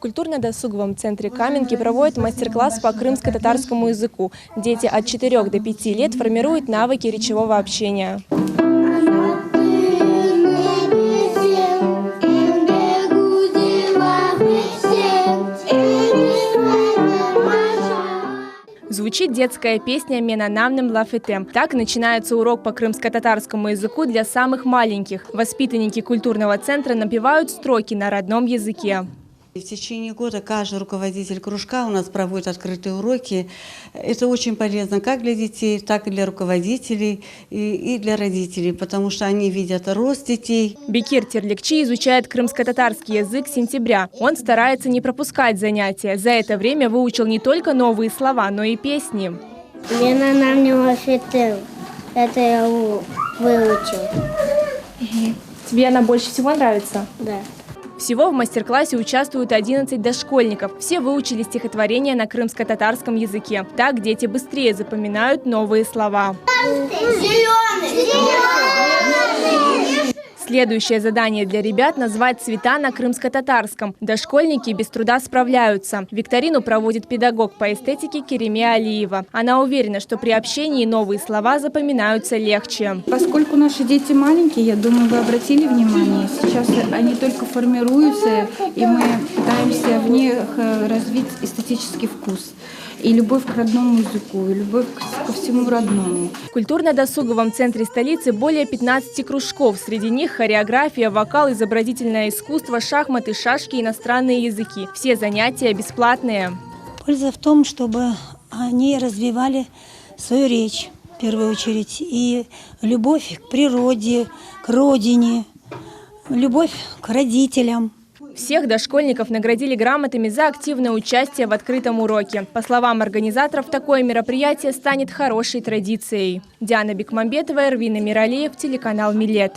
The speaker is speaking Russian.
культурно-досуговом центре Каменки проводят мастер-класс по крымско-татарскому языку. Дети от 4 до 5 лет формируют навыки речевого общения. Звучит детская песня «Менанамным лафетем». Так начинается урок по крымско-татарскому языку для самых маленьких. Воспитанники культурного центра напевают строки на родном языке. В течение года каждый руководитель кружка у нас проводит открытые уроки. Это очень полезно как для детей, так и для руководителей и для родителей, потому что они видят рост детей. Бекир Терликчи изучает крымско-татарский язык с сентября. Он старается не пропускать занятия. За это время выучил не только новые слова, но и песни. Это я выучил. Тебе она больше всего нравится? Да. Всего в мастер-классе участвуют 11 дошкольников. Все выучили стихотворения на крымско-татарском языке. Так дети быстрее запоминают новые слова. Следующее задание для ребят – назвать цвета на крымско-татарском. Дошкольники без труда справляются. Викторину проводит педагог по эстетике Кереме Алиева. Она уверена, что при общении новые слова запоминаются легче. Поскольку наши дети маленькие, я думаю, вы обратили внимание, сейчас они только формируются, и мы пытаемся в них развить эстетический вкус. И любовь к родному языку, и любовь ко всему родному. В культурно-досуговом центре столицы более 15 кружков. Среди них хореография, вокал, изобразительное искусство, шахматы, шашки, иностранные языки. Все занятия бесплатные. Польза в том, чтобы они развивали свою речь, в первую очередь, и любовь к природе, к родине, любовь к родителям. Всех дошкольников наградили грамотами за активное участие в открытом уроке. По словам организаторов, такое мероприятие станет хорошей традицией. Диана Бекмамбетова, Эрвин Амиралиев, телеканал Милет.